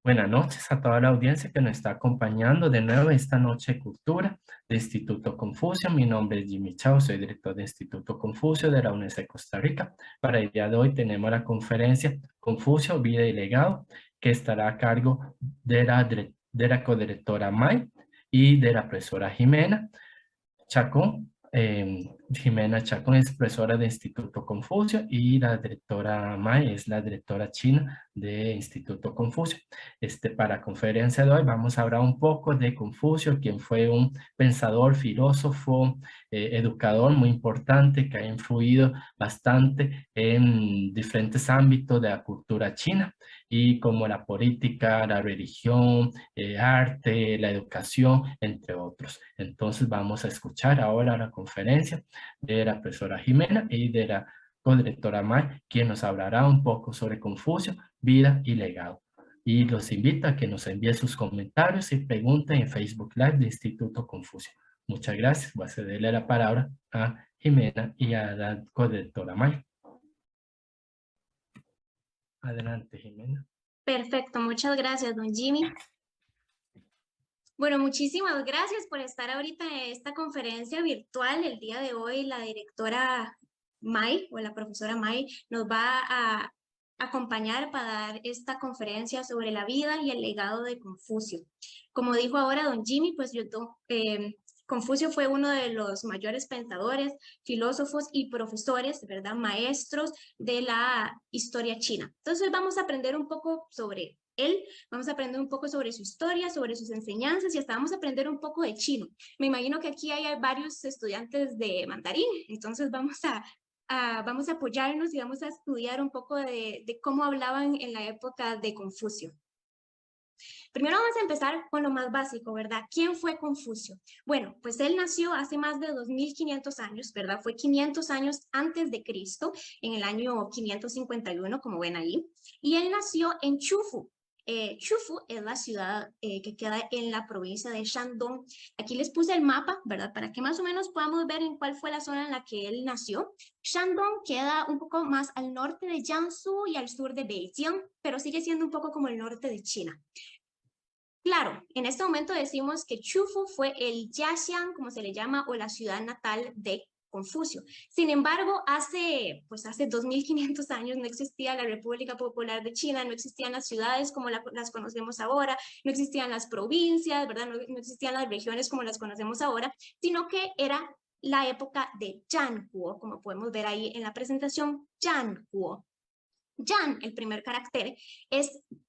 Buenas noches a toda la audiencia que nos está acompañando de nuevo esta noche de cultura de Instituto Confucio. Mi nombre es Jimmy Chao, soy director de Instituto Confucio de la UNES de Costa Rica. Para el día de hoy tenemos la conferencia Confucio, Vida y Legado, que estará a cargo de la codirectora May y de la profesora Jimena Chacón. Jimena Chacón es profesora de Instituto Confucio y la directora Mai es la directora china de Instituto Confucio. Para la conferencia de hoy vamos a hablar un poco de Confucio, quien fue un pensador, filósofo, educador muy importante que ha influido bastante en diferentes ámbitos de la cultura china y como la política, la religión, arte, la educación, entre otros. Entonces vamos a escuchar ahora la conferencia de la profesora Jimena y de la codirectora May, quien nos hablará un poco sobre Confucio, vida y legado. Y los invito a que nos envíen sus comentarios y preguntas en Facebook Live de Instituto Confucio. Muchas gracias. Voy a cederle la palabra a Jimena y a la codirectora May. Adelante, Jimena. Perfecto, muchas gracias, don Jimmy. Bueno, muchísimas gracias por estar ahorita en esta conferencia virtual. El día de hoy la directora May o la profesora May nos va a acompañar para dar esta conferencia sobre la vida y el legado de Confucio. Como dijo ahora don Jimmy, pues Confucio fue uno de los mayores pensadores, filósofos y profesores, ¿verdad? Maestros de la historia china. Entonces vamos a aprender un poco sobre él, vamos a aprender un poco sobre su historia, sobre sus enseñanzas y hasta vamos a aprender un poco de chino. Me imagino que aquí hay varios estudiantes de mandarín, entonces vamos a apoyarnos y vamos a estudiar un poco de cómo hablaban en la época de Confucio. Primero vamos a empezar con lo más básico, ¿verdad? ¿Quién fue Confucio? Bueno, pues él nació hace más de 2500 años, ¿verdad? Fue 500 años antes de Cristo, en el año 551, como ven ahí, y él nació en Chufu. Chufu es la ciudad que queda en la provincia de Shandong. Aquí les puse el mapa, ¿verdad? Para que más o menos podamos ver en cuál fue la zona en la que él nació. Shandong queda un poco más al norte de Jiangsu y al sur de Beijing, pero sigue siendo un poco como el norte de China. Claro, en este momento decimos que Chufu fue el Jiaxiang, como se le llama, o la ciudad natal de Confucio. Sin embargo, hace 2500 años no existía la República Popular de China, no existían las ciudades como las conocemos ahora, no existían las provincias, ¿verdad? No existían las regiones como las conocemos ahora, sino que era la época de Yanguo, como podemos ver ahí en la presentación, Yanguo. Yan, el primer carácter,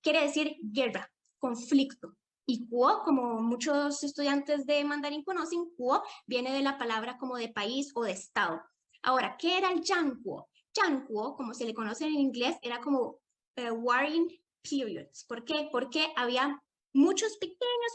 quiere decir guerra, conflicto. Y Kuo, como muchos estudiantes de mandarín conocen, Kuo viene de la palabra como de país o de estado. Ahora, ¿qué era el Yankuo? Yankuo, como se le conoce en inglés, era como warring periods. ¿Por qué? Porque había muchos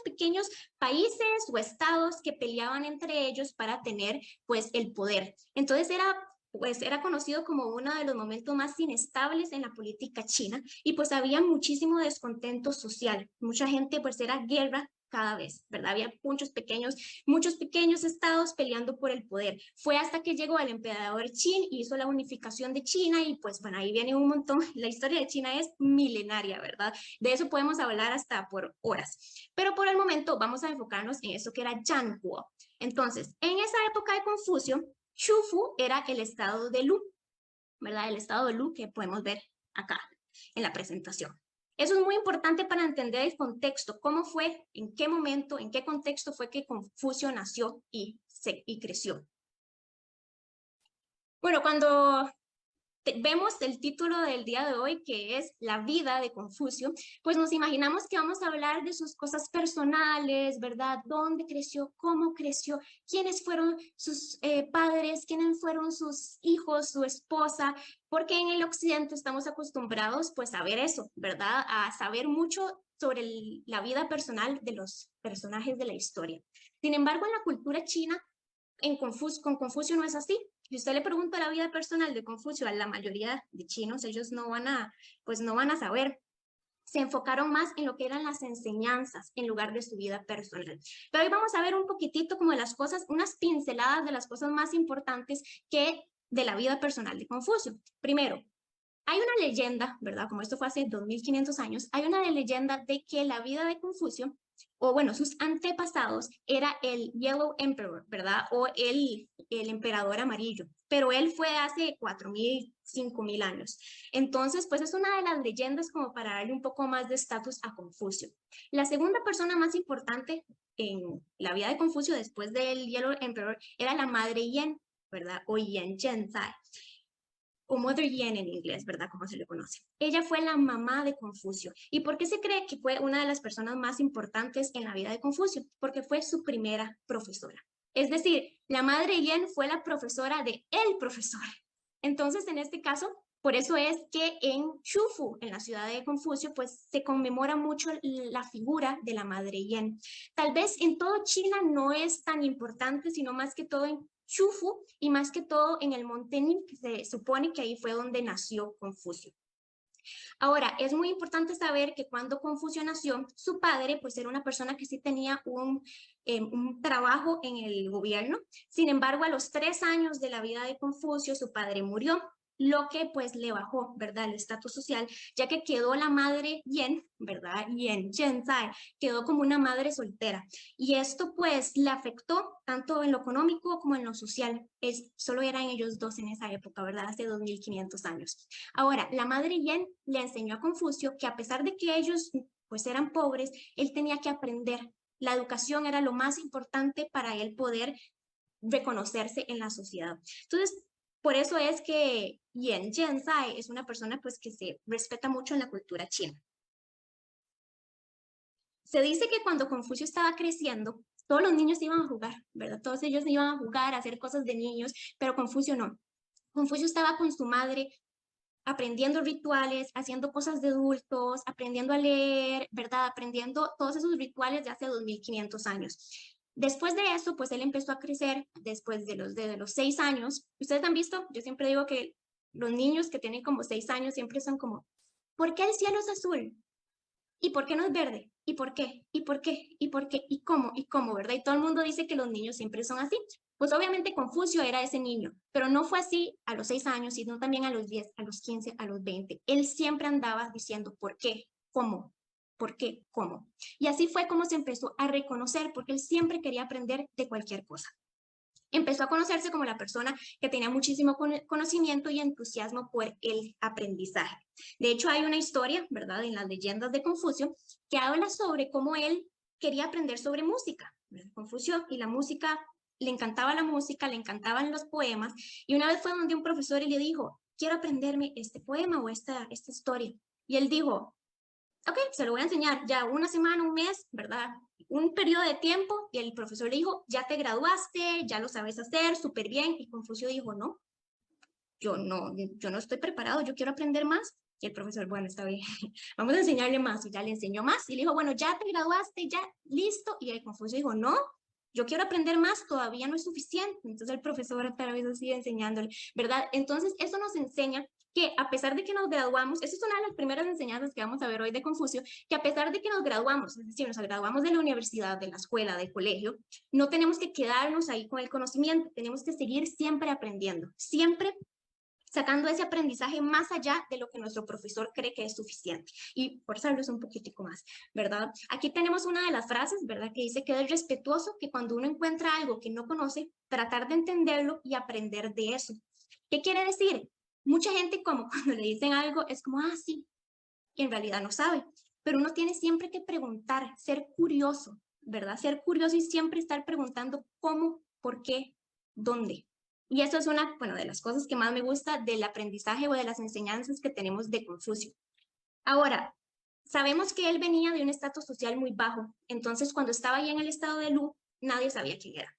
pequeños países o estados que peleaban entre ellos para tener pues el poder. Entonces era conocido como uno de los momentos más inestables en la política china y pues había muchísimo descontento social. Mucha gente pues era guerra cada vez, ¿verdad? Había muchos pequeños estados peleando por el poder. Fue hasta que llegó el emperador Qin y hizo la unificación de China y pues bueno, ahí viene un montón. La historia de China es milenaria, ¿verdad? De eso podemos hablar hasta por horas. Pero por el momento vamos a enfocarnos en eso que era Yanhuo. Entonces, en esa época de Confucio, Chufu era el estado de Lu, ¿verdad? El estado de Lu que podemos ver acá en la presentación. Eso es muy importante para entender el contexto, cómo fue, en qué momento, en qué contexto fue que Confucio nació y creció. Bueno, cuando vemos el título del día de hoy, que es La vida de Confucio, pues nos imaginamos que vamos a hablar de sus cosas personales, ¿verdad? ¿Dónde creció? ¿Cómo creció? ¿Quiénes fueron sus padres? ¿Quiénes fueron sus hijos, su esposa? Porque en el occidente estamos acostumbrados pues a ver eso, ¿verdad? A saber mucho sobre la vida personal de los personajes de la historia. Sin embargo, en la cultura china, con Confucio no es así. Si usted le pregunta la vida personal de Confucio a la mayoría de chinos, ellos no van a saber. Se enfocaron más en lo que eran las enseñanzas en lugar de su vida personal. Pero hoy vamos a ver un poquitito como de las cosas, unas pinceladas de las cosas más importantes que de la vida personal de Confucio. Primero, Hay una leyenda, ¿verdad? Como esto fue hace 2500 años, hay una leyenda de que la vida de Confucio, o bueno, sus antepasados, era el Yellow Emperor, ¿verdad? O el emperador amarillo, pero él fue hace 4000, 5000 años. Entonces, pues es una de las leyendas como para darle un poco más de estatus a Confucio. La segunda persona más importante en la vida de Confucio después del Yellow Emperor era la madre Yen, ¿verdad? O Yen Zhenzai o Mother Yen en inglés, ¿verdad? Como se le conoce. Ella fue la mamá de Confucio. ¿Y por qué se cree que fue una de las personas más importantes en la vida de Confucio? Porque fue su primera profesora. Es decir, la madre Yen fue la profesora de el profesor. Entonces, en este caso, por eso es que en Chufu, en la ciudad de Confucio, pues se conmemora mucho la figura de la madre Yen. Tal vez en todo China no es tan importante, sino más que todo en Chufu y más que todo en el monte Nin, que se supone que ahí fue donde nació Confucio. Ahora, es muy importante saber que cuando Confucio nació, su padre pues era una persona que sí tenía un trabajo en el gobierno. Sin embargo, a los 3 años de la vida de Confucio, su padre murió, lo que pues le bajó, ¿verdad?, el estatus social, ya que quedó la madre Yen, ¿verdad?, Yen Zhenzai, quedó como una madre soltera. Y esto pues le afectó tanto en lo económico como en lo social. Solo eran ellos dos en esa época, ¿verdad?, hace 2500 años. Ahora, la madre Yen le enseñó a Confucio que a pesar de que ellos pues eran pobres, él tenía que aprender. La educación era lo más importante para él poder reconocerse en la sociedad. Entonces, por eso es que Yen Zhenzai es una persona pues que se respeta mucho en la cultura china. Se dice que cuando Confucio estaba creciendo, todos los niños iban a jugar, ¿verdad? Todos ellos iban a jugar, a hacer cosas de niños, pero Confucio no. Confucio estaba con su madre aprendiendo rituales, haciendo cosas de adultos, aprendiendo a leer, ¿verdad? Aprendiendo todos esos rituales de hace 2500 años. Después de eso, pues él empezó a crecer después de los 6 años. Ustedes han visto, yo siempre digo que los niños que tienen como 6 años siempre son como, ¿por qué el cielo es azul? ¿Y por qué no es verde? ¿Y por qué? ¿Y por qué? ¿Y por qué? ¿Y cómo? ¿Y cómo? ¿Verdad? Y todo el mundo dice que los niños siempre son así. Pues obviamente Confucio era ese niño, pero no fue así a los 6 años, sino también a los 10, a los 15, a los 20. Él siempre andaba diciendo ¿por qué? ¿Cómo? ¿Por qué? ¿Cómo? Y así fue como se empezó a reconocer, porque él siempre quería aprender de cualquier cosa. Empezó a conocerse como la persona que tenía muchísimo conocimiento y entusiasmo por el aprendizaje. De hecho, hay una historia, ¿verdad?, en las leyendas de Confucio, que habla sobre cómo él quería aprender sobre música. Confucio y la música, le encantaba la música, le encantaban los poemas, y una vez fue donde un profesor y le dijo, quiero aprenderme este poema o esta historia. Y él dijo, ok, se lo voy a enseñar ya una semana, un mes, ¿verdad? Un periodo de tiempo y el profesor le dijo, ya te graduaste, ya lo sabes hacer, súper bien. Y Confucio dijo, no, yo no estoy preparado, yo quiero aprender más. Y el profesor, bueno, está bien, vamos a enseñarle más. Y ya le enseñó más y le dijo, bueno, ya te graduaste, ya, listo. Y el Confucio dijo, no, yo quiero aprender más, todavía no es suficiente. Entonces el profesor otra vez sigue enseñándole, ¿verdad? Entonces eso nos enseña que a pesar de que nos graduamos, esa es una de las primeras enseñanzas que vamos a ver hoy de Confucio, que a pesar de que nos graduamos, es decir, nos graduamos de la universidad, de la escuela, del colegio, no tenemos que quedarnos ahí con el conocimiento, tenemos que seguir siempre aprendiendo, siempre sacando ese aprendizaje más allá de lo que nuestro profesor cree que es suficiente. Y por saberlos un poquitico más, ¿verdad? Aquí tenemos una de las frases, ¿verdad?, que dice que es respetuoso que cuando uno encuentra algo que no conoce, tratar de entenderlo y aprender de eso. ¿Qué quiere decir? Mucha gente como cuando le dicen algo es como, ah, sí, y en realidad no sabe. Pero uno tiene siempre que preguntar, ser curioso, ¿verdad? Ser curioso y siempre estar preguntando cómo, por qué, dónde. Y eso es una, bueno, de las cosas que más me gusta del aprendizaje o de las enseñanzas que tenemos de Confucio. Ahora, sabemos que él venía de un estatus social muy bajo, entonces cuando estaba ahí en el estado de Lu, nadie sabía quién era.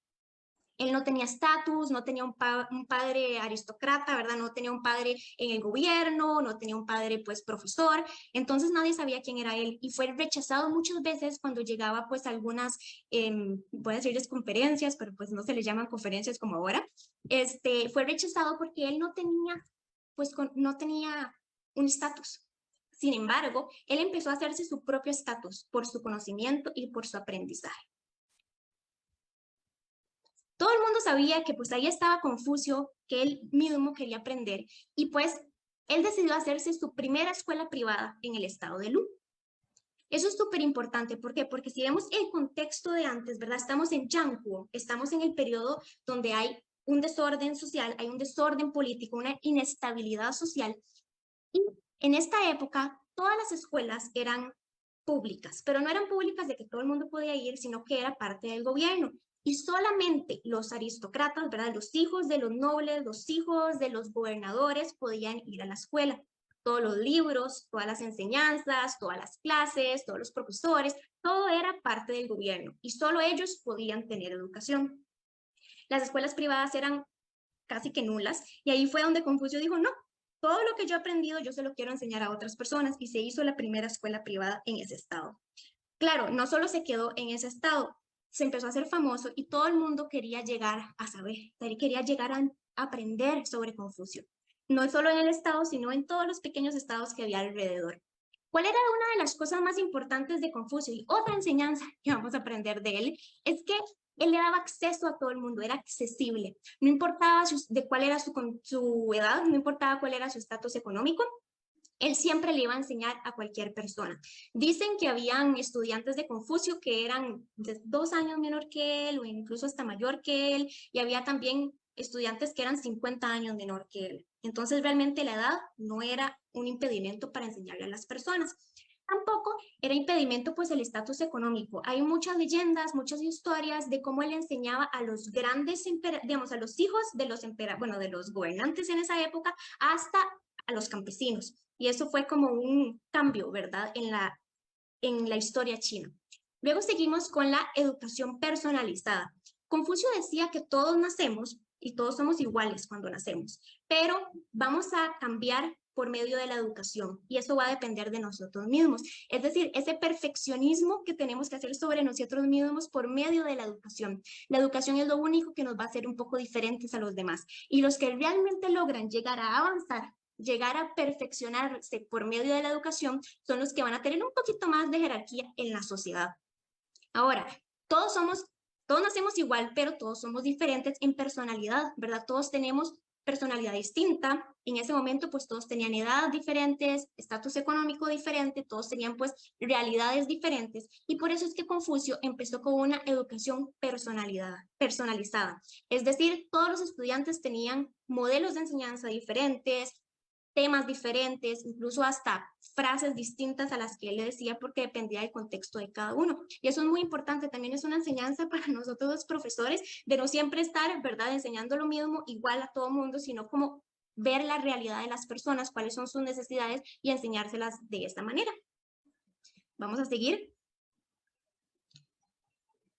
Él no tenía estatus, no tenía un padre aristócrata, ¿verdad? No tenía un padre en el gobierno, no tenía un padre, pues, profesor. Entonces nadie sabía quién era él y fue rechazado muchas veces cuando llegaba, pues, a algunas, voy a decirles conferencias, pero pues no se les llaman conferencias como ahora. Fue rechazado porque él no tenía, pues, no tenía un estatus. Sin embargo, él empezó a hacerse su propio estatus por su conocimiento y por su aprendizaje. Todo el mundo sabía que pues ahí estaba Confucio, que él mismo quería aprender y pues Él decidió hacerse su primera escuela privada en el estado de Lu. Eso es súper importante. ¿Por qué? Porque si vemos el contexto de antes, ¿verdad? Estamos en Yankuo, estamos en el periodo donde hay un desorden social, hay un desorden político, una inestabilidad social. Y en esta época, todas las escuelas eran públicas, pero no eran públicas de que todo el mundo podía ir, sino que era parte del gobierno. Y solamente los aristócratas, ¿verdad? Los hijos de los nobles, los hijos de los gobernadores podían ir a la escuela. Todos los libros, todas las enseñanzas, todas las clases, todos los profesores, todo era parte del gobierno y solo ellos podían tener educación. Las escuelas privadas eran casi que nulas y ahí fue donde Confucio dijo, no, todo lo que yo he aprendido yo se lo quiero enseñar a otras personas y se hizo la primera escuela privada en ese estado. Claro, no solo se quedó en ese estado, se empezó a hacer famoso y todo el mundo quería llegar a saber, quería llegar a aprender sobre Confucio. No solo en el estado, sino en todos los pequeños estados que había alrededor. ¿Cuál era una de las cosas más importantes de Confucio? Y otra enseñanza que vamos a aprender de él es que él le daba acceso a todo el mundo, era accesible. No importaba de cuál era su edad, no importaba cuál era su estatus económico, él siempre le iba a enseñar a cualquier persona. Dicen que habían estudiantes de Confucio que eran de 2 años menor que él o incluso hasta mayor que él, y había también estudiantes que eran 50 años menor que él. Entonces realmente la edad no era un impedimento para enseñarle a las personas. Tampoco era impedimento pues el estatus económico. Hay muchas leyendas, muchas historias de cómo él enseñaba a los grandes, digamos, a los hijos de los, bueno, de los gobernantes en esa época hasta a los campesinos. Y eso fue como un cambio, ¿verdad? En la historia china. Luego seguimos con la educación personalizada. Confucio decía que todos nacemos y todos somos iguales cuando nacemos, pero vamos a cambiar por medio de la educación y eso va a depender de nosotros mismos. Es decir, ese perfeccionismo que tenemos que hacer sobre nosotros mismos por medio de la educación. La educación es lo único que nos va a hacer un poco diferentes a los demás y los que realmente logran llegar a avanzar, llegar a perfeccionarse por medio de la educación son los que van a tener un poquito más de jerarquía en la sociedad. Ahora, todos nacemos igual, pero todos somos diferentes en personalidad, ¿verdad? Todos tenemos personalidad distinta. En ese momento, pues todos tenían edades diferentes, estatus económico diferente, todos tenían pues realidades diferentes. Y por eso es que Confucio empezó con una educación personalizada. Es decir, todos los estudiantes tenían modelos de enseñanza diferentes, temas diferentes, incluso hasta frases distintas a las que él le decía porque dependía del contexto de cada uno. Y eso es muy importante, también es una enseñanza para nosotros los profesores de no siempre estar, ¿verdad?, enseñando lo mismo igual a todo mundo, sino como ver la realidad de las personas, cuáles son sus necesidades y enseñárselas de esta manera. Vamos a seguir.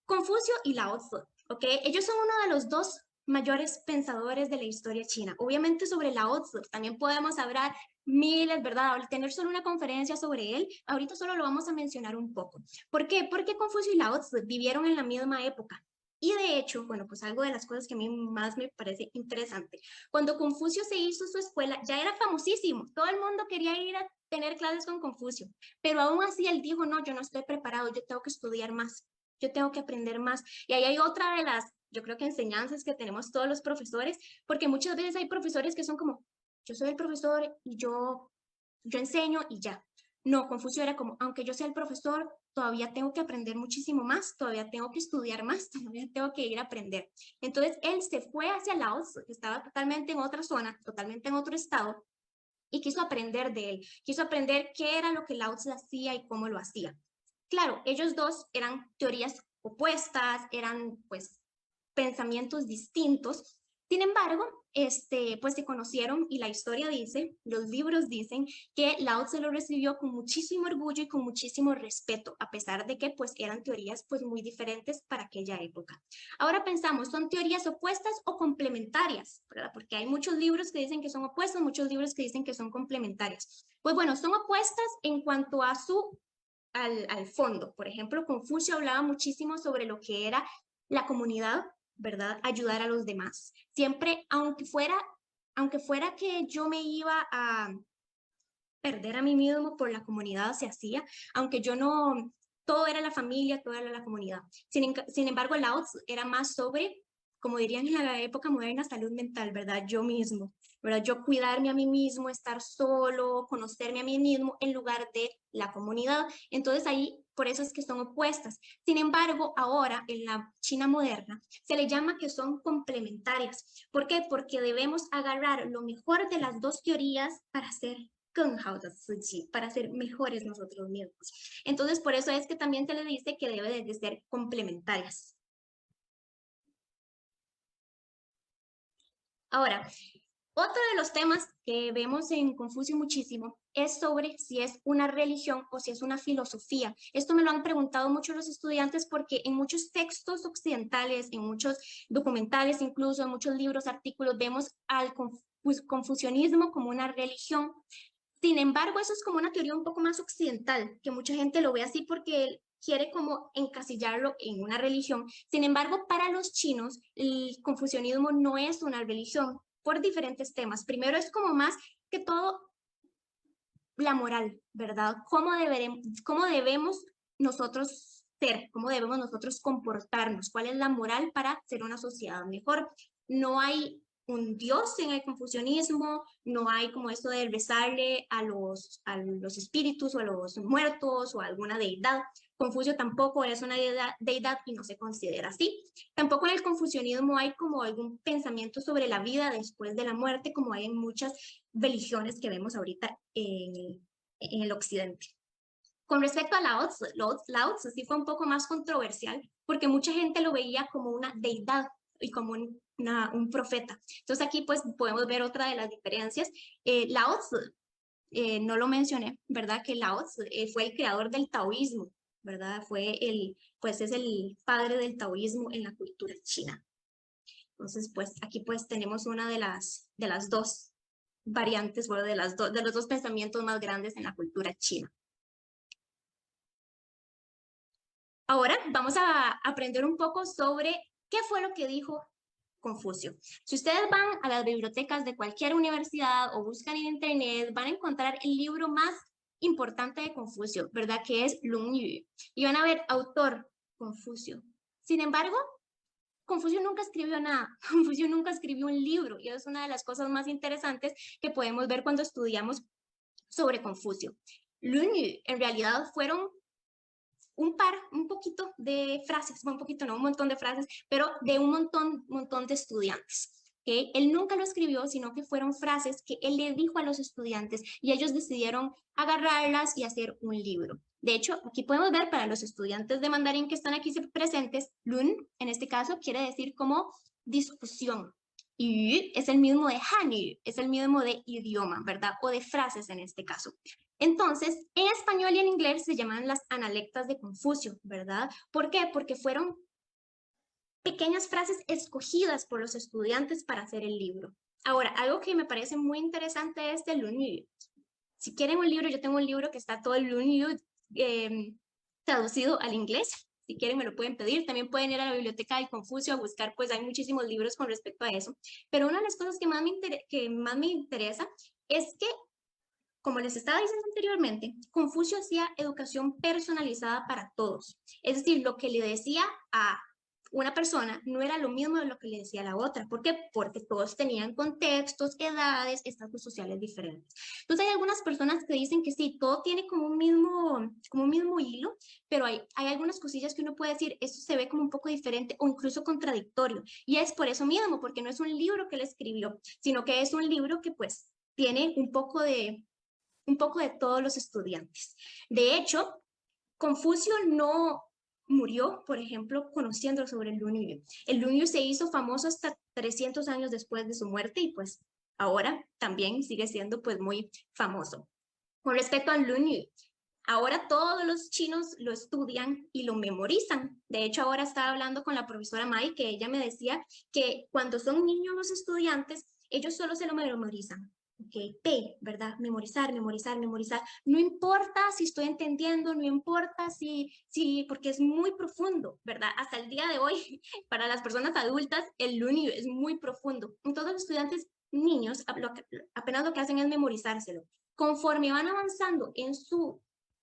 Confucio y Lao Tzu, ¿ok? Ellos son uno de los dos mayores pensadores de la historia china. Obviamente sobre Lao Tzu también podemos hablar miles, ¿verdad? Al tener solo una conferencia sobre él, ahorita solo lo vamos a mencionar un poco. ¿Por qué? Porque Confucio y Lao Tzu vivieron en la misma época. Y de hecho, bueno, pues algo de las cosas que a mí más me parece interesante, cuando Confucio se hizo su escuela, ya era famosísimo, todo el mundo quería ir a tener clases con Confucio, pero aún así él dijo, no, yo no estoy preparado, yo tengo que estudiar más, yo tengo que aprender más. Y ahí hay otra de las, yo creo que enseñanzas que tenemos todos los profesores, porque muchas veces hay profesores que son como, yo soy el profesor y yo enseño y ya. No, Confucio era como, aunque yo sea el profesor, todavía tengo que aprender muchísimo más, todavía tengo que estudiar más, todavía tengo que ir a aprender. Entonces, él se fue hacia Laos, que estaba totalmente en otra zona, totalmente en otro estado, y quiso aprender de él, quiso aprender qué era lo que Lao Tzu hacía y cómo lo hacía. Claro, ellos dos eran teorías opuestas, eran pues pensamientos distintos. Sin embargo, pues se conocieron y la historia dice, los libros dicen que Lao Tzu lo recibió con muchísimo orgullo y con muchísimo respeto, a pesar de que pues eran teorías pues muy diferentes para aquella época. Ahora pensamos, ¿son teorías opuestas o complementarias? ¿Verdad? Porque hay muchos libros que dicen que son opuestos, muchos libros que dicen que son complementarias. Pues bueno, son opuestas en cuanto a al fondo. Por ejemplo, Confucio hablaba muchísimo sobre lo que era la comunidad, ¿verdad? Ayudar a los demás. Siempre, aunque fuera que yo me iba a perder a mí mismo por la comunidad, se hacía, aunque yo no, todo era la familia, todo era la comunidad. Sin embargo, Lao Tzu era más sobre como dirían en la época moderna, salud mental, ¿verdad? Yo mismo, ¿verdad? Yo cuidarme a mí mismo, estar solo, conocerme a mí mismo en lugar de la comunidad. Entonces ahí, por eso es que son opuestas. Sin embargo, ahora en la China moderna se le llama que son complementarias. ¿Por qué? Porque debemos agarrar lo mejor de las dos teorías para ser para ser mejores nosotros mismos. Entonces, por eso es que también se le dice que debe de ser complementarias. Ahora, otro de los temas que vemos en Confucio muchísimo es sobre si es una religión o si es una filosofía. Esto me lo han preguntado mucho los estudiantes porque en muchos textos occidentales, en muchos documentales, incluso en muchos libros, artículos, vemos al confucianismo como una religión. Sin embargo, eso es como una teoría un poco más occidental, que mucha gente lo ve así porque quiere como encasillarlo en una religión. Sin embargo, para los chinos, el confucianismo no es una religión por diferentes temas. Primero es como más que todo la moral, ¿verdad? Cómo debemos nosotros ser? ¿Cómo debemos nosotros comportarnos? ¿Cuál es la moral para ser una sociedad mejor? No hay un Dios en el confucianismo, no hay como esto de rezarle a los espíritus o a los muertos o a alguna deidad. Confucio tampoco es una deidad y no se considera así. Tampoco en el confucianismo hay como algún pensamiento sobre la vida después de la muerte, como hay en muchas religiones que vemos ahorita en el occidente. Con respecto a Lao Tzu sí fue un poco más controversial porque mucha gente lo veía como una deidad y como un profeta. Entonces aquí pues podemos ver otra de las diferencias. Lao Tzu, no lo mencioné, ¿verdad? Que Lao Tzu fue el creador del taoísmo, ¿verdad? Pues es el padre del taoísmo en la cultura china. Entonces, pues aquí pues tenemos una de las dos variantes, bueno, de los dos pensamientos más grandes en la cultura china. Ahora vamos a aprender un poco sobre qué fue lo que dijo Confucio. Si ustedes van a las bibliotecas de cualquier universidad o buscan en internet, van a encontrar el libro más importante de Confucio, ¿verdad? Que es Lun Yu. Y van a ver autor Confucio. Sin embargo, Confucio nunca escribió nada, Confucio nunca escribió un libro y es una de las cosas más interesantes que podemos ver cuando estudiamos sobre Confucio. Lun Yu en realidad fueron un poquito de frases, un poquito, no un montón de frases, pero de un montón de estudiantes. ¿Okay? Él nunca lo escribió, sino que fueron frases que él le dijo a los estudiantes y ellos decidieron agarrarlas y hacer un libro. De hecho, aquí podemos ver para los estudiantes de mandarín que están aquí presentes, Lun, en este caso, quiere decir como discusión. Y es el mismo de Hanyu, es el mismo de idioma, ¿verdad? O de frases en este caso. Entonces, en español y en inglés se llaman las analectas de Confucio, ¿verdad? ¿Por qué? Porque fueron pequeñas frases escogidas por los estudiantes para hacer el libro. Ahora, algo que me parece muy interesante es el Lun Yu. Si quieren un libro, yo tengo un libro que está todo el Lun Yu traducido al inglés. Si quieren me lo pueden pedir. También pueden ir a la biblioteca de Confucio a buscar, pues hay muchísimos libros con respecto a eso. Pero una de las cosas que más me interesa es que, como les estaba diciendo anteriormente, Confucio hacía educación personalizada para todos. Es decir, lo que le decía a una persona no era lo mismo de lo que le decía a la otra. ¿Por qué? Porque todos tenían contextos, edades, estatus sociales diferentes. Entonces hay algunas personas que dicen que sí, todo tiene como un mismo hilo, pero hay algunas cosillas que uno puede decir, esto se ve como un poco diferente o incluso contradictorio. Y es por eso mismo, porque no es un libro que él escribió, sino que es un libro que pues tiene un poco de todos los estudiantes. De hecho, Confucio no murió, por ejemplo, conociendo sobre el Lunyu. El Lunyu se hizo famoso hasta 300 años después de su muerte y pues ahora también sigue siendo pues muy famoso. Con respecto al Lunyu, ahora todos los chinos lo estudian y lo memorizan. De hecho, ahora estaba hablando con la profesora Mai, que ella me decía que cuando son niños los estudiantes, ellos solo se lo memorizan. Okay. ¿Verdad? Memorizar, memorizar, memorizar. No importa si estoy entendiendo, no importa porque es muy profundo, ¿verdad? Hasta el día de hoy, para las personas adultas, el Lunyu es muy profundo. Entonces, los estudiantes niños apenas lo que hacen es memorizárselo. Conforme van avanzando en su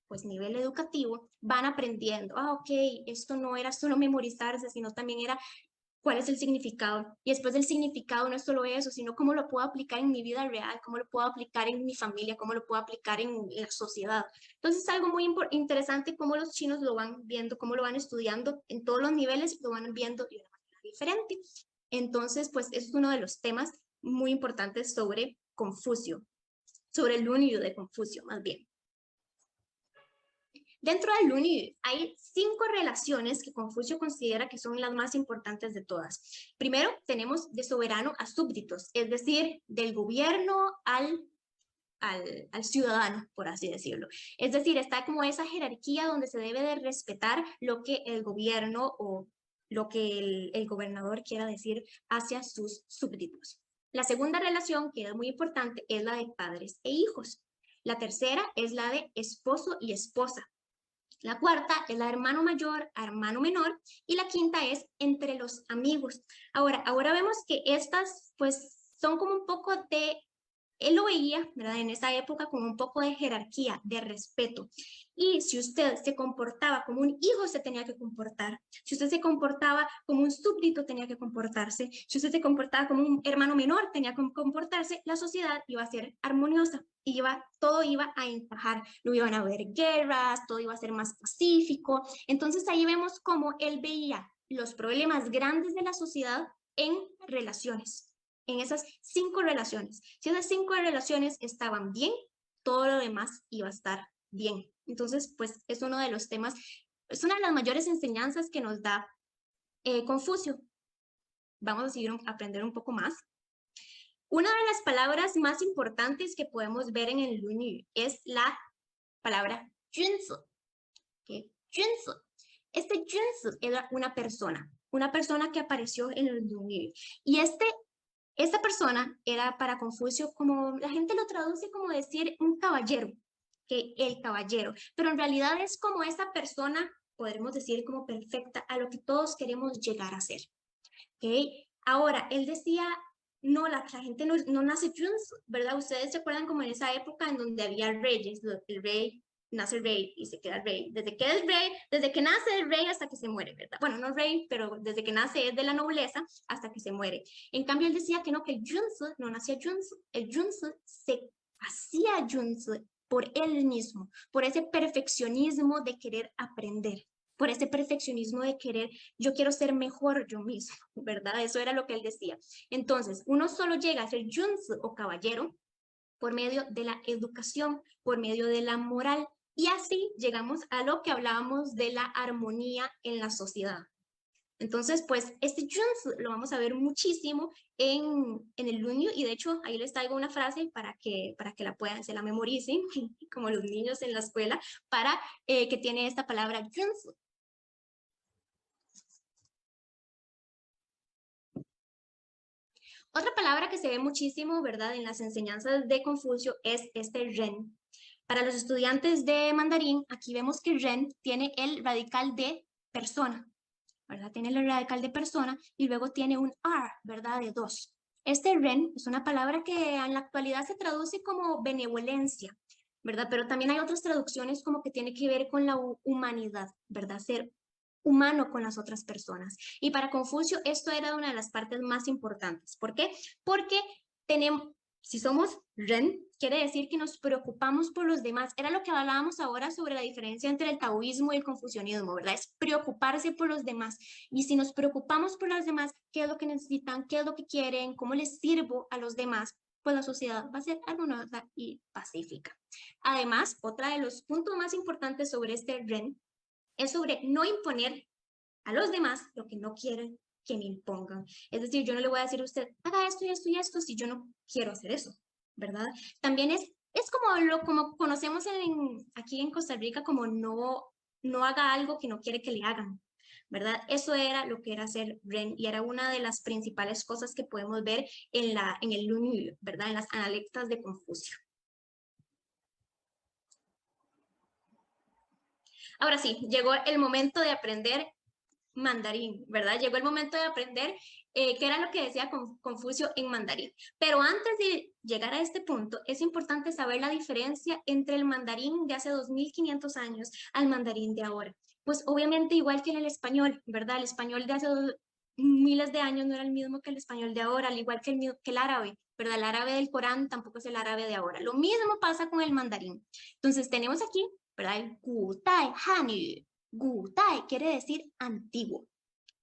pues nivel educativo, van aprendiendo, ok, esto no era solo memorizarse, sino también era cuál es el significado. Y después del significado no es solo eso, sino cómo lo puedo aplicar en mi vida real, cómo lo puedo aplicar en mi familia, cómo lo puedo aplicar en la sociedad. Entonces es algo muy interesante cómo los chinos lo van viendo, cómo lo van estudiando en todos los niveles, lo van viendo de una manera diferente. Entonces, pues es uno de los temas muy importantes sobre Confucio, sobre el Lunyu de Confucio, más bien. Dentro del Lunyu hay 5 relaciones que Confucio considera que son las más importantes de todas. Primero, tenemos de soberano a súbditos, es decir, del gobierno al ciudadano, por así decirlo. Es decir, está como esa jerarquía donde se debe de respetar lo que el gobierno o lo que el gobernador quiera decir hacia sus súbditos. La segunda relación, que es muy importante, es la de padres e hijos. La tercera es la de esposo y esposa. La cuarta es la de hermano mayor a hermano menor y la quinta es entre los amigos. Ahora vemos que estas pues son como un poco de, él lo veía, ¿verdad? En esa época como un poco de jerarquía, de respeto. Y si usted se comportaba como un hijo, se tenía que comportar. Si usted se comportaba como un súbdito, tenía que comportarse. Si usted se comportaba como un hermano menor, tenía que comportarse. La sociedad iba a ser armoniosa. Todo iba a encajar, no iban a haber guerras, todo iba a ser más pacífico. Entonces ahí vemos cómo él veía los problemas grandes de la sociedad en relaciones, en esas 5 relaciones. Si esas 5 relaciones estaban bien, todo lo demás iba a estar bien. Entonces, pues es uno de los temas, es una de las mayores enseñanzas que nos da Confucio. Vamos a seguir a aprender un poco más. Una de las palabras más importantes que podemos ver en el Lunyu es la palabra Junzi. ¿Okay? Junzi. Este Junzi era una persona que apareció en el Lunyu. Y esta persona era para Confucio como, la gente lo traduce como decir un caballero, que el caballero, pero en realidad es como esa persona, podemos decir como perfecta, a lo que todos queremos llegar a ser. ¿Okay? Ahora, él decía, no, la gente no nace Junzi, ¿verdad? Ustedes se acuerdan como en esa época en donde había reyes, el rey nace el rey y se queda el rey. Desde que nace el rey hasta que se muere, ¿verdad? Bueno, no rey, pero desde que nace es de la nobleza hasta que se muere. En cambio, él decía que no, que el Junzi no nacía Junzi. El Junzi se hacía Junzi por él mismo, por ese perfeccionismo de querer aprender, por ese perfeccionismo de querer, yo quiero ser mejor yo mismo, ¿verdad? Eso era lo que él decía. Entonces, uno solo llega a ser Junzi o caballero por medio de la educación, por medio de la moral, y así llegamos a lo que hablábamos de la armonía en la sociedad. Entonces, pues, este Junzi lo vamos a ver muchísimo en el Lunyu, y de hecho, ahí les traigo una frase para que la puedan, se la memoricen, como los niños en la escuela, para que tiene esta palabra Junzi. Otra palabra que se ve muchísimo, ¿verdad?, en las enseñanzas de Confucio es este ren. Para los estudiantes de mandarín, aquí vemos que ren tiene el radical de persona, ¿verdad? Tiene el radical de persona y luego tiene un ar, ¿verdad?, de dos. Este ren es una palabra que en la actualidad se traduce como benevolencia, ¿verdad? Pero también hay otras traducciones como que tiene que ver con la humanidad, ¿verdad? Ser humano con las otras personas. Y para Confucio esto era una de las partes más importantes. ¿Por qué? Porque si somos Ren, quiere decir que nos preocupamos por los demás. Era lo que hablábamos ahora sobre la diferencia entre el taoísmo y el confucianismo, ¿verdad? Es preocuparse por los demás. Y si nos preocupamos por los demás, ¿qué es lo que necesitan? ¿Qué es lo que quieren? ¿Cómo les sirvo a los demás? Pues la sociedad va a ser armoniosa y pacífica. Además, otra de los puntos más importantes sobre este Ren es sobre no imponer a los demás lo que no quieren que me impongan. Es decir, yo no le voy a decir a usted, haga esto y esto y esto si yo no quiero hacer eso, ¿verdad? También es como conocemos aquí en Costa Rica como no haga algo que no quiere que le hagan, ¿verdad? Eso era lo que era ser Ren y era una de las principales cosas que podemos ver en el Lunyu, ¿verdad? En las analectas de Confucio. Ahora sí, llegó el momento de aprender mandarín, ¿verdad? Llegó el momento de aprender qué era lo que decía Confucio en mandarín. Pero antes de llegar a este punto, es importante saber la diferencia entre el mandarín de hace 2500 años al mandarín de ahora. Pues obviamente igual que en el español, ¿verdad? El español de hace miles de años no era el mismo que el español de ahora, al igual que el árabe, ¿verdad? El árabe del Corán tampoco es el árabe de ahora. Lo mismo pasa con el mandarín. Entonces tenemos aquí, ¿verdad? El Gutai Hanyu. Gutai quiere decir antiguo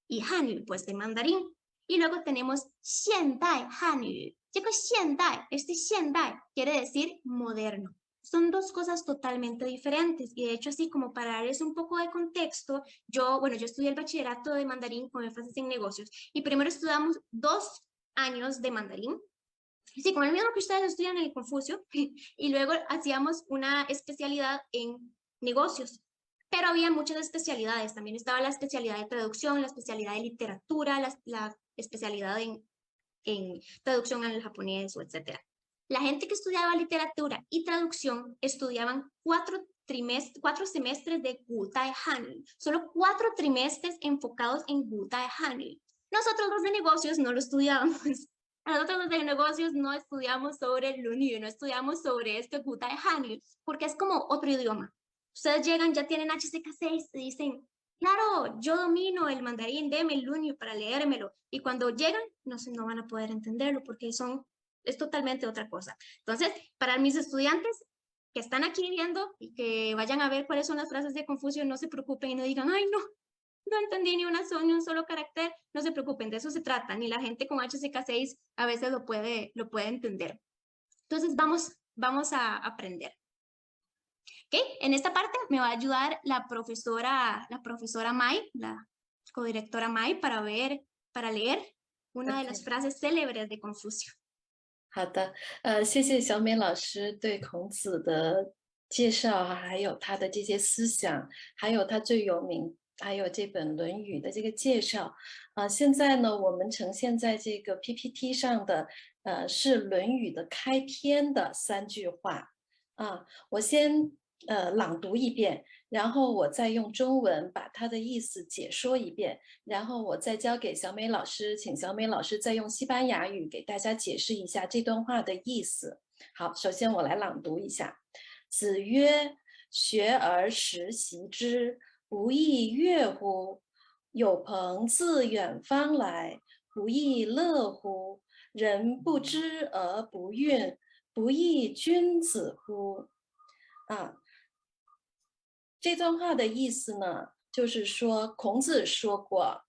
y Hanyu, pues de mandarín. Y luego tenemos Xiandai Hanyu. Este Xiandai quiere decir moderno. Son dos cosas totalmente diferentes y de hecho así como para darles un poco de contexto, yo estudié el bachillerato de mandarín con énfasis en negocios y primero estudiamos 2 años de mandarín, sí, con el mismo que ustedes estudian en el Confucio, y luego hacíamos una especialidad en negocios. Pero había muchas especialidades, también estaba la especialidad de traducción, la especialidad de literatura, la especialidad en traducción al japonés o etcétera. La gente que estudiaba literatura y traducción estudiaban 4 semestres de Gutai Hanyu, solo 4 trimestres enfocados en Gutai Hanyu. Nosotros los de negocios no lo estudiábamos. Nosotros los de negocios no estudiamos sobre el Lunyu, no estudiamos sobre este Gutai Hanyu, porque es como otro idioma. Ustedes llegan, ya tienen HSK6 y dicen, claro, yo domino el mandarín, deme el Lunyu para leérmelo. Y cuando llegan, no van a poder entenderlo porque es totalmente otra cosa. Entonces, para mis estudiantes que están aquí viendo y que vayan a ver cuáles son las frases de Confucio, no se preocupen y no digan, ay, no entendí ni un solo carácter, no se preocupen, de eso se trata, ni la gente con HSK6 a veces lo puede entender. Entonces, vamos a aprender. ¿Ok? En esta parte me va a ayudar la profesora Mai, la codirectora Mai, para leer una de las OK，frases célebres de Confucio. 好的，谢谢小美老师对孔子的介绍，还有他的这些思想，还有他最有名，还有这本《论语》的这个介绍。现在呢，我们呈现在这个 PPT 上的，是《论语》的开篇的3句话。我先朗读一遍，然后我再用中文把它的意思解说一遍，然后我再交给小美老师，请小美老师再用西班牙语给大家解释一下这段话的意思。好，首先我来朗读一下。子曰：学而时习之，不亦说乎？有朋自远方来，不亦乐乎？人不知而不愠，不亦君子乎？这段话的意思呢，就是说孔子说过，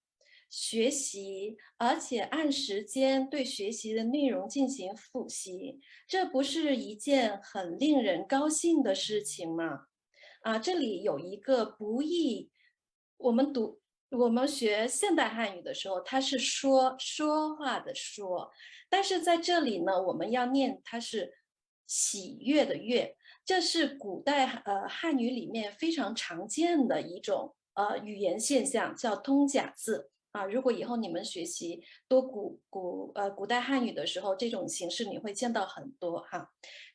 学习而且按时间对学习的内容进行复习，这不是一件很令人高兴的事情吗？这里有一个不易，我们学现代汉语的时候，它是说话的说，但是在这里呢，我们要念它是喜悦的悦。这是古代汉语里面非常常见的一种语言现象，叫通假字如果以后你们学习多古代汉语的时候，这种形式你会见到很多哈。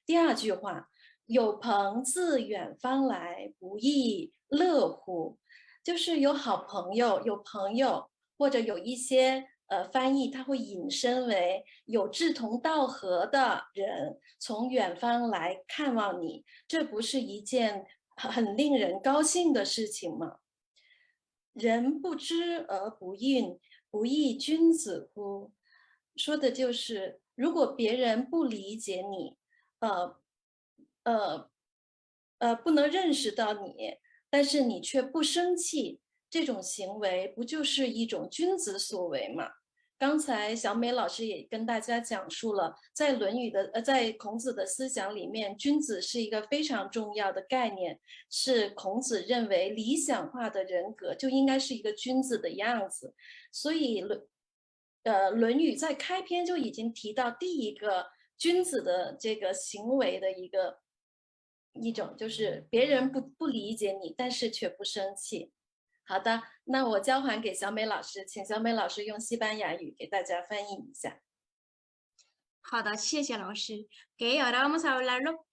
第2句话，有朋自远方来，不亦乐乎？就是有好朋友，有朋友，或者有一些翻译它会引申为有志同道合的人从远方来看望你，这不是一件很令人高兴的事情吗？人不知而不愠，不亦君子乎？说的就是如果别人不理解你，不能认识到你，但是你却不生气，这种行为不就是一种君子所为吗？刚才小美老师也跟大家讲述了，在孔子的思想里面，君子是一个非常重要的概念，是孔子认为理想化的人格就应该是一个君子的样子。所以论语在开篇就已经提到第一个君子的这个行为的一种，就是别人不理解你，但是却不生气。好的，那我交还给小美老师，请小美老师用西班牙语给大家翻译一下。好的，谢谢老师。Ok, ahora vamos a hablarlo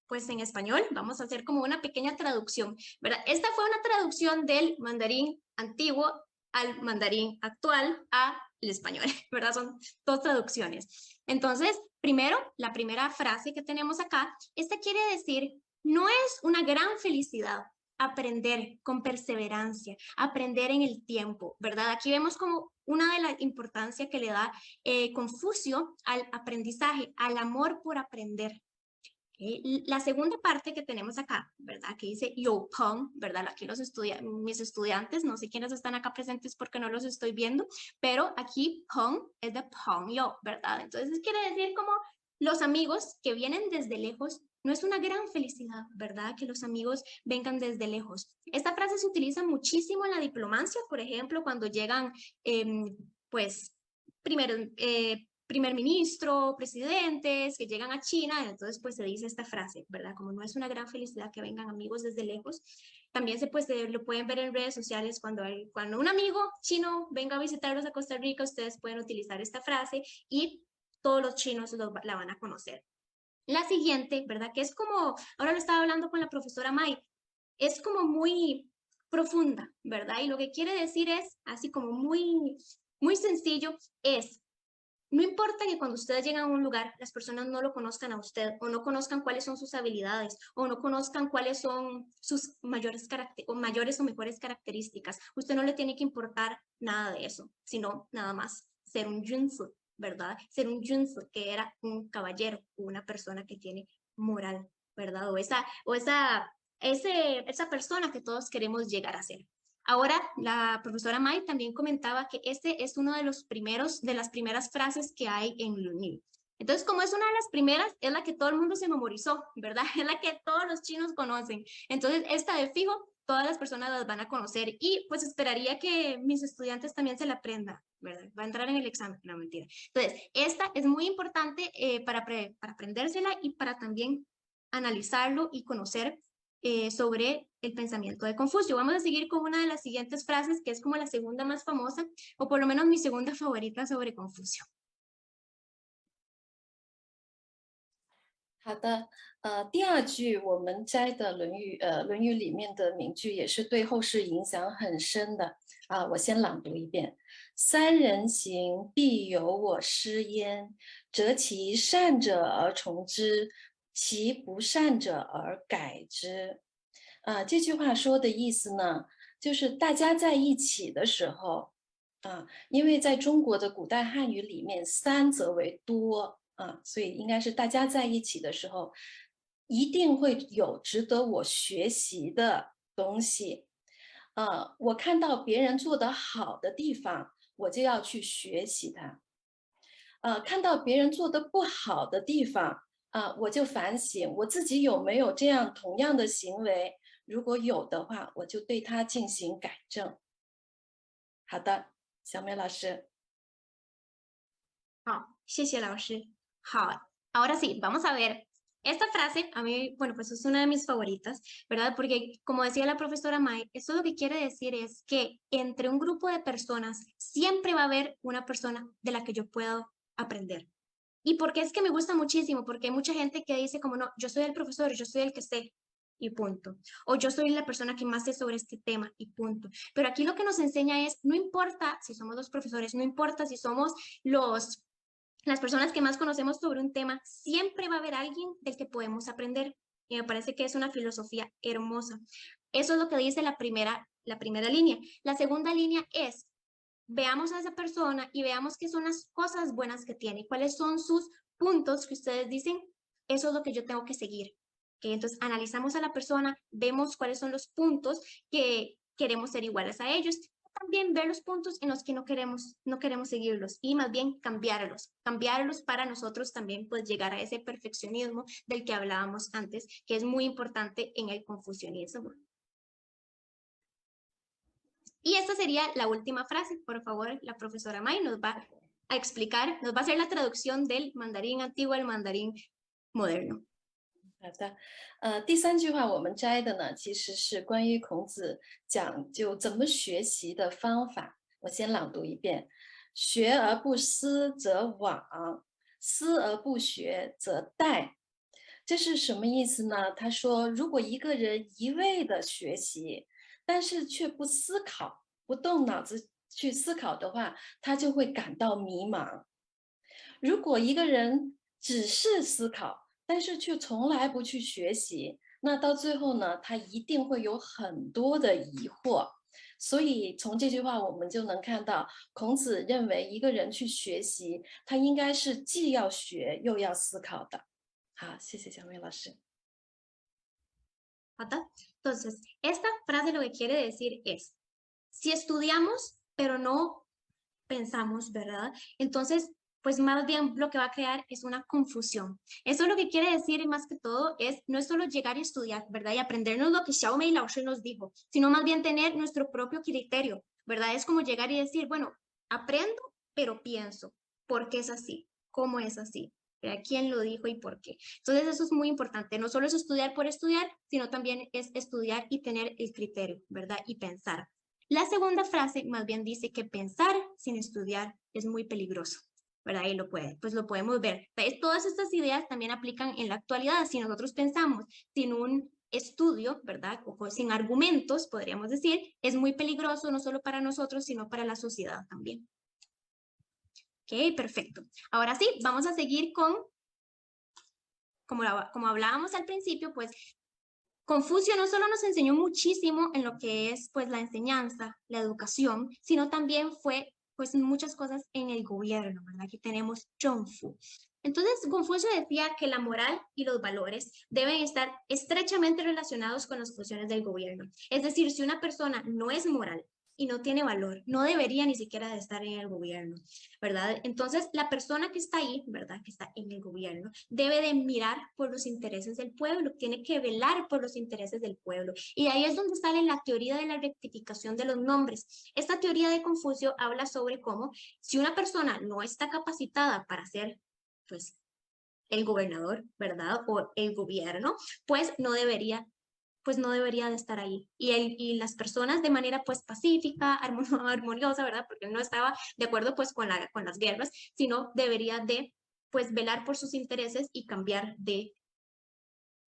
pues en español. Vamos a hacer como una pequeña traducción, ¿verdad? Esta fue una traducción del mandarín antiguo al mandarín actual al español, ¿verdad? Son 2 traducciones. Entonces, primero, la primera frase que tenemos acá, esta quiere decir, no es una gran felicidad aprender con perseverancia, aprender en el tiempo, ¿verdad? Aquí vemos como una de las importancias que le da Confucio al aprendizaje, al amor por aprender. La segunda parte que tenemos acá, ¿verdad? Que dice yo pong, ¿verdad? Aquí mis estudiantes, no sé quiénes están acá presentes porque no los estoy viendo, pero aquí pong es de pong yo, ¿verdad? Entonces quiere decir como los amigos que vienen desde lejos, no es una gran felicidad, ¿verdad? Que los amigos vengan desde lejos. Esta frase se utiliza muchísimo en la diplomacia, por ejemplo, cuando llegan, pues, primero, primer ministro, presidentes que llegan a China, entonces pues se dice esta frase, ¿verdad? Como no es una gran felicidad que vengan amigos desde lejos. También lo pueden ver en redes sociales cuando un amigo chino venga a visitarlos a Costa Rica, ustedes pueden utilizar esta frase y todos los chinos la van a conocer. La siguiente, ¿verdad? Que es como, ahora lo estaba hablando con la profesora Mai, es como muy profunda, ¿verdad? Y lo que quiere decir es, así como muy sencillo, es no importa que cuando ustedes llegan a un lugar, las personas no lo conozcan a usted o no conozcan cuáles son sus habilidades o no conozcan cuáles son sus mayores o mejores características. Usted no le tiene que importar nada de eso, sino nada más ser un yunzu, ¿verdad? Ser un yunzu, que era un caballero o una persona que tiene moral, ¿verdad? Esa persona que todos queremos llegar a ser. Ahora, la profesora Mai también comentaba que este es uno de las primeras frases que hay en Lunil. Entonces, como es una de las primeras, es la que todo el mundo se memorizó, ¿verdad? Es la que todos los chinos conocen. Entonces, esta de fijo, todas las personas las van a conocer y pues esperaría que mis estudiantes también se la aprendan, ¿verdad? Va a entrar en el examen, no mentira. Entonces, esta es muy importante para aprendérsela y para también analizarlo y conocer sobre el pensamiento de Confucio. Vamos a seguir con una de las siguientes frases, que es como la segunda más famosa, o por lo menos mi segunda favorita sobre Confucio. 好的，第二句我们摘的《论语》里面的名句，也是对后世影响很深的啊。我先朗读一遍：三人行，必有我师焉。择其善者而从之，其不善者而改之。这句话说的意思呢，就是大家在一起的时候因为在中国的古代汉语里面，三则为多。所以应该是大家在一起的时候，一定会有值得我学习的东西。我看到别人做得好的地方，我就要去学习它。看到别人做得不好的地方，我就反省我自己有没有这样同样的行为，如果有的话，我就对它进行改正。好的，小美老师。好，谢谢老师。好, ahora sí, vamos a ver. Esta frase, a mí, bueno, pues es una de mis favoritas, ¿verdad? Porque como decía la profesora Mai, esto lo que quiere decir es que entre un grupo de personas siempre va a haber una persona de la que yo puedo aprender. ¿Y por qué es que me gusta muchísimo? Porque hay mucha gente que dice como, no, yo soy el profesor, yo soy el que sé, y punto. O yo soy la persona que más sé sobre este tema, y punto. Pero aquí lo que nos enseña es, no importa si somos los profesores, no importa si somos las personas que más conocemos sobre un tema, siempre va a haber alguien del que podemos aprender. Y me parece que es una filosofía hermosa. Eso es lo que dice la primera línea. La segunda línea es, veamos a esa persona y veamos qué son las cosas buenas que tiene, cuáles son sus puntos que ustedes dicen, eso es lo que yo tengo que seguir. Entonces, analizamos a la persona, vemos cuáles son los puntos que queremos ser iguales a ellos, también ver los puntos en los que no queremos seguirlos y más bien cambiarlos para nosotros también pues llegar a ese perfeccionismo del que hablábamos antes, que es muy importante en el confucianismo. Y esta sería la última frase. Por favor, la profesora Mai nos va a explicar, nos va a hacer la traducción del mandarín antiguo al mandarín moderno. 好的，第三句话我们摘的呢，其实是关于孔子讲究怎么学习的方法。我先朗读一遍：学而不思则罔，思而不学则殆。这是什么意思呢？他说，如果一个人一味的学习，但是却不思考，不动脑子去思考的话，他就会感到迷茫。如果一个人只是思考，但是却从来不去学习，那到最后呢，他一定会有很多的疑惑。所以从这句话我们就能看到，孔子认为一个人去学习，他应该是既要学又要思考的。好，谢谢小梅老师。¿verdad? Entonces, esta frase lo que quiere decir es, si estudiamos, pero no pensamos, ¿verdad? Entonces, pues más bien lo que va a crear es una confusión. Eso lo que quiere decir más que todo es, no es solo llegar y estudiar, ¿verdad? Y aprendernos lo que Xiaomei Lao Shi nos dijo, sino más bien tener nuestro propio criterio, ¿verdad? Es como llegar y decir, bueno, aprendo, pero pienso, ¿por qué es así? ¿Cómo es así? ¿Quién lo dijo y por qué? Entonces eso es muy importante, no solo es estudiar por estudiar, sino también es estudiar y tener el criterio, ¿verdad? Y pensar. La segunda frase más bien dice que pensar sin estudiar es muy peligroso, ¿verdad? Y pues lo podemos ver. Todas estas ideas también aplican en la actualidad. Si nosotros pensamos sin un estudio, ¿verdad? O sin argumentos, podríamos decir, es muy peligroso no solo para nosotros, sino para la sociedad también. Ok, perfecto. Ahora sí, vamos a seguir con, como hablábamos al principio, pues Confucio no solo nos enseñó muchísimo en lo que es pues la enseñanza, la educación, sino también fue pues muchas cosas en el gobierno, ¿verdad? Aquí tenemos Zhongfu. Entonces, Confucio decía que la moral y los valores deben estar estrechamente relacionados con las funciones del gobierno. Es decir, si una persona no es moral y no tiene valor, no debería ni siquiera de estar en el gobierno, ¿verdad? Entonces, la persona que está ahí, ¿verdad? Que está en el gobierno, debe de mirar por los intereses del pueblo, tiene que velar por los intereses del pueblo. Y ahí es donde sale la teoría de la rectificación de los nombres. Esta teoría de Confucio habla sobre cómo si una persona no está capacitada para ser, pues, el gobernador, ¿verdad? O el gobierno, pues no debería de estar ahí. Y las personas de manera pues pacífica, armoniosa, ¿verdad? Porque él no estaba de acuerdo pues con las guerras, sino debería de pues velar por sus intereses y cambiar de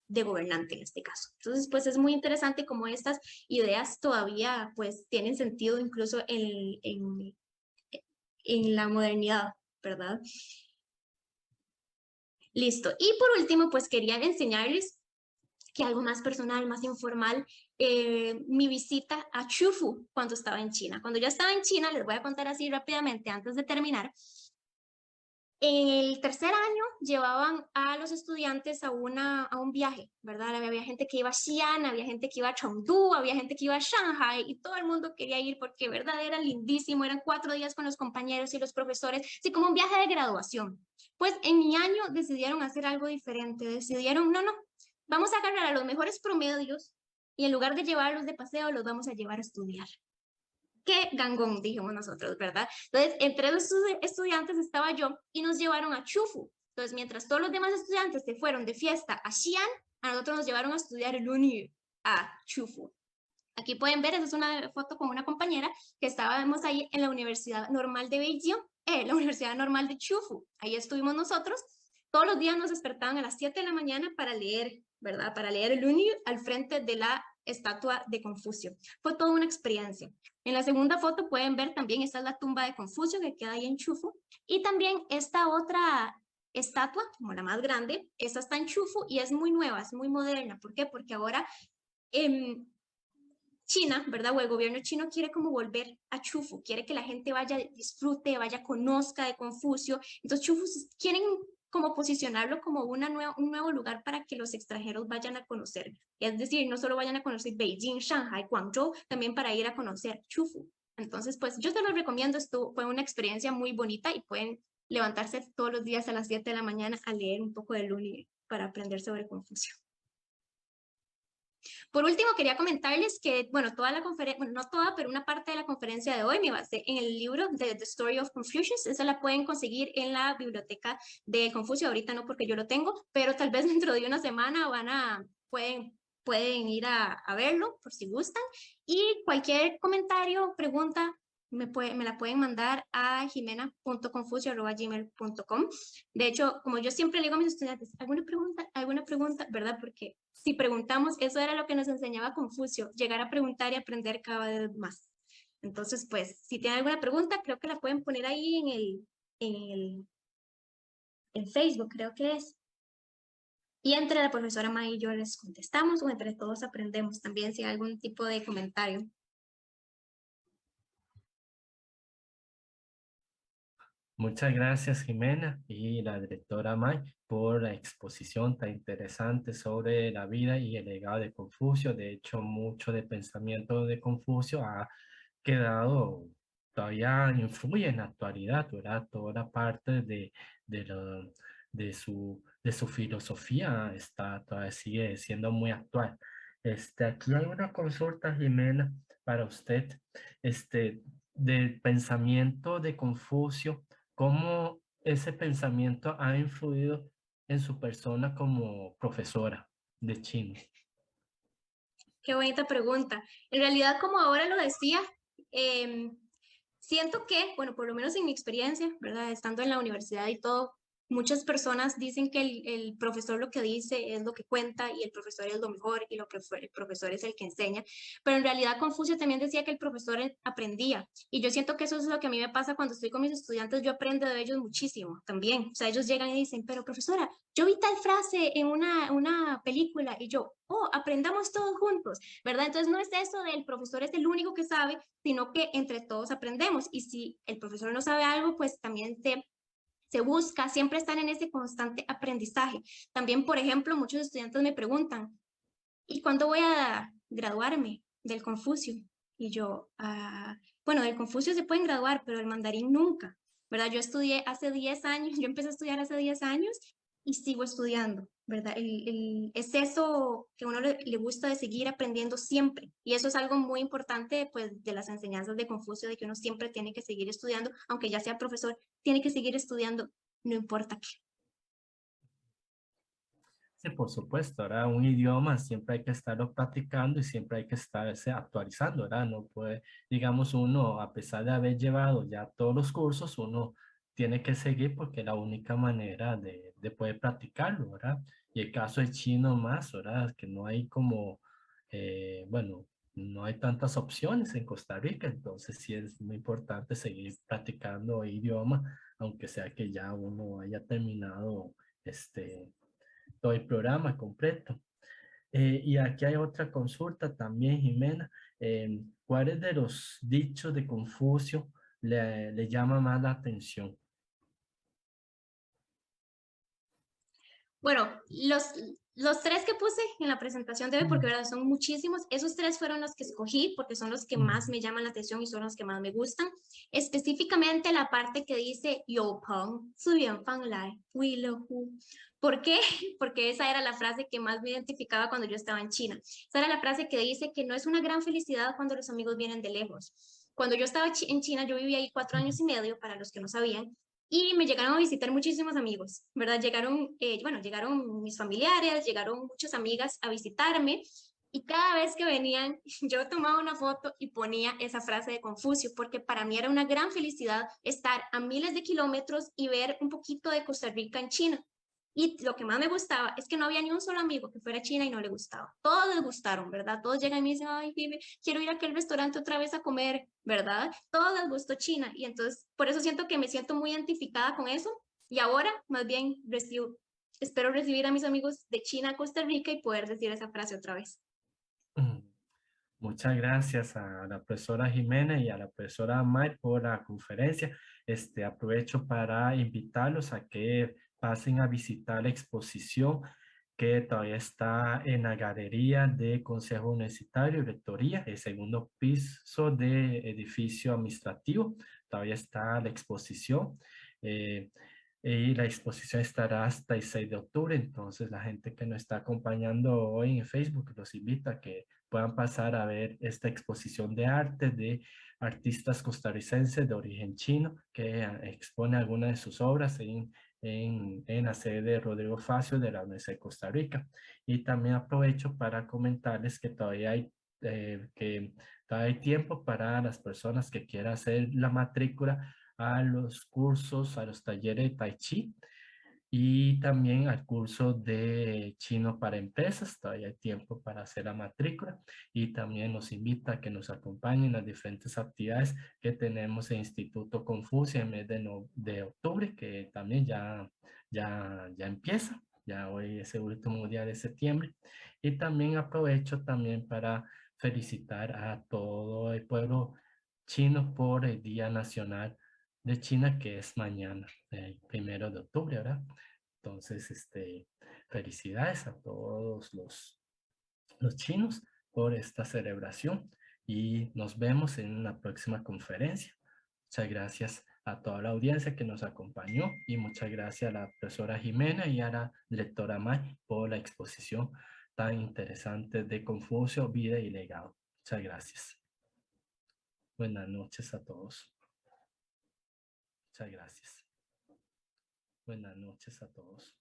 gobernante en este caso. Entonces pues es muy interesante cómo estas ideas todavía pues tienen sentido incluso en la modernidad, ¿verdad? Listo. Y por último pues quería enseñarles que algo más personal, más informal, mi visita a Chufu cuando estaba en China. Cuando yo estaba en China, les voy a contar así rápidamente antes de terminar, en el tercer año llevaban a los estudiantes a un viaje, ¿verdad? Había gente que iba a Xi'an, había gente que iba a Chengdu, había gente que iba a Shanghai y todo el mundo quería ir porque, ¿verdad? Era lindísimo, eran 4 días con los compañeros y los profesores, así como un viaje de graduación. Pues en mi año decidieron hacer algo diferente, decidieron, no, vamos a agarrar a los mejores promedios y en lugar de llevarlos de paseo, los vamos a llevar a estudiar. ¡Qué gangón! Dijimos nosotros, ¿verdad? Entonces, entre los estudiantes estaba yo y nos llevaron a Chufu. Entonces, mientras todos los demás estudiantes se fueron de fiesta a Xi'an, a nosotros nos llevaron a estudiar el Uni a Chufu. Aquí pueden ver, esa es una foto con una compañera que estábamos ahí en la Universidad Normal de Beijing, la Universidad Normal de Chufu. Ahí estuvimos nosotros. Todos los días nos despertaban a las 7 de la mañana para leer, ¿verdad? Para leer el Uni al frente de la estatua de Confucio. Fue toda una experiencia. En la segunda foto pueden ver también, esta es la tumba de Confucio que queda ahí en Chufu. Y también esta otra estatua, como la más grande, esta está en Chufu y es muy nueva, es muy moderna. ¿Por qué? Porque ahora China, ¿verdad? O el gobierno chino quiere como volver a Chufu, quiere que la gente vaya, disfrute, vaya, conozca de Confucio. Entonces Chufu quieren como posicionarlo como un nuevo lugar para que los extranjeros vayan a conocer. Es decir, no solo vayan a conocer Beijing, Shanghai, Guangzhou, también para ir a conocer Chufu. Entonces, pues yo se los recomiendo, fue una experiencia muy bonita y pueden levantarse todos los días a las 7 de la mañana a leer un poco de Luni para aprender sobre Confucio. Por último, quería comentarles que, bueno, toda la conferencia, bueno, no toda, pero una parte de la conferencia de hoy me basé en el libro de The Story of Confucius. Esa la pueden conseguir en la biblioteca de Confucio. Ahorita no porque yo lo tengo, pero tal vez dentro de una semana pueden ir a verlo por si gustan. Y cualquier comentario, pregunta, me la pueden mandar a jimena.confucio@gmail.com. De hecho, como yo siempre le digo a mis estudiantes, ¿alguna pregunta? ¿Verdad? Porque si preguntamos, eso era lo que nos enseñaba Confucio, llegar a preguntar y aprender cada vez más. Entonces, pues, si tienen alguna pregunta, creo que la pueden poner ahí en Facebook, creo que es. Y entre la profesora May y yo les contestamos o entre todos aprendemos también si hay algún tipo de comentario. Muchas gracias, Jimena, y la directora Mai por la exposición tan interesante sobre la vida y el legado de Confucio. De hecho, mucho de pensamiento de Confucio ha quedado, todavía influye en la actualidad, ¿verdad? Toda la parte de, lo- de su filosofía está, todavía sigue siendo muy actual. Aquí hay una consulta, Jimena, para usted, del pensamiento de Confucio. ¿Cómo ese pensamiento ha influido en su persona como profesora de chino? Qué bonita pregunta. En realidad, como ahora lo decía, em, siento que, bueno, por lo menos en mi experiencia, ¿verdad? Estando en la universidad y todo, muchas personas dicen que el profesor lo que dice es lo que cuenta y el profesor es lo mejor y el profesor es el que enseña. Pero en realidad Confucio también decía que el profesor aprendía. Y yo siento que eso es lo que a mí me pasa cuando estoy con mis estudiantes, yo aprendo de ellos muchísimo también. O sea, ellos llegan y dicen, pero profesora, yo vi tal frase en una película y yo, oh, aprendamos todos juntos, ¿verdad? Entonces no es eso del profesor es el único que sabe, sino que entre todos aprendemos. Y si el profesor no sabe algo, pues también se busca siempre estar en ese constante aprendizaje. También, por ejemplo, muchos estudiantes me preguntan, ¿y cuándo voy a graduarme del Confucio? Y yo, bueno, del Confucio se pueden graduar, pero del mandarín nunca, ¿verdad? Yo estudié hace 10 años, yo empecé a estudiar hace 10 años y sigo estudiando, ¿verdad? Es eso que a uno le gusta de seguir aprendiendo siempre. Y eso es algo muy importante, pues, de las enseñanzas de Confucio, de que uno siempre tiene que seguir estudiando, aunque ya sea profesor, tiene que seguir estudiando, no importa qué. Sí, por supuesto, ¿verdad? Un idioma siempre hay que estarlo practicando y siempre hay que estarse actualizando, ¿verdad? No puede, digamos, uno, a pesar de haber llevado ya todos los cursos, uno tiene que seguir porque es la única manera de poder practicarlo, ¿verdad? Y el caso del chino más, ¿verdad? Que no hay como, bueno, no hay tantas opciones en Costa Rica, entonces sí es muy importante seguir practicando idioma, aunque sea que ya uno haya terminado, todo el programa completo. Y aquí hay otra consulta también, Jimena. ¿Cuáles de los dichos de Confucio le llama más la atención? Bueno, los tres que puse en la presentación de hoy, porque verdad son muchísimos, esos tres fueron los que escogí porque son los que más Mm. me llaman la atención y son los que más me gustan. Específicamente la parte que dice Yo Peng, Su Bian Fan Lai, Hui Le Hu. ¿Por qué? Porque esa era la frase que más me identificaba cuando yo estaba en China. Esa era la frase que dice que no es una gran felicidad cuando los amigos vienen de lejos. Cuando yo estaba en China, yo vivía ahí 4 años y medio, para los que no sabían, y me llegaron a visitar muchísimos amigos, ¿verdad? Llegaron, bueno, llegaron mis familiares, llegaron muchas amigas a visitarme y cada vez que venían, yo tomaba una foto y ponía esa frase de Confucio, porque para mí era una gran felicidad estar a miles de kilómetros y ver un poquito de Costa Rica en China. Y lo que más me gustaba es que no había ni un solo amigo que fuera a China y no le gustaba. Todos les gustaron, ¿verdad? Todos llegan y me dicen, ay, Vivi, quiero ir a aquel restaurante otra vez a comer, ¿verdad? Todos les gustó China y entonces por eso siento que me siento muy identificada con eso y ahora más bien espero recibir a mis amigos de China a Costa Rica y poder decir esa frase otra vez. Mm. Muchas gracias a la profesora Jimena y a la profesora May por la conferencia. Aprovecho para invitarlos a que pasen a visitar la exposición que todavía está en la galería de Consejo Universitario y Rectoría, el segundo piso de edificio administrativo. Todavía está la exposición. eh, y la exposición estará hasta el 6 de octubre. Entonces, la gente que nos está acompañando hoy en Facebook los invita a que puedan pasar a ver esta exposición de arte de artistas costarricenses de origen chino que expone algunas de sus obras en la sede de Rodrigo Facio de la Universidad de Costa Rica. Y también aprovecho para comentarles que todavía hay tiempo para las personas que quieran hacer la matrícula a los cursos, a los talleres de Tai Chi y también al curso de chino para empresas. Todavía hay tiempo para hacer la matrícula y también nos invita a que nos acompañen en las diferentes actividades que tenemos en Instituto Confucio en el mes de octubre, que también ya empieza. Ya hoy es el último día de septiembre. Y también aprovecho también para felicitar a todo el pueblo chino por el Día Nacional de China, que es mañana, el 1 de octubre, ¿verdad? Entonces, felicidades a todos los chinos por esta celebración y nos vemos en una próxima conferencia. Muchas gracias a toda la audiencia que nos acompañó y muchas gracias a la profesora Jimena y a la directora May por la exposición tan interesante de Confucio, vida y legado. Muchas gracias. Buenas noches a todos. Muchas gracias. Buenas noches a todos.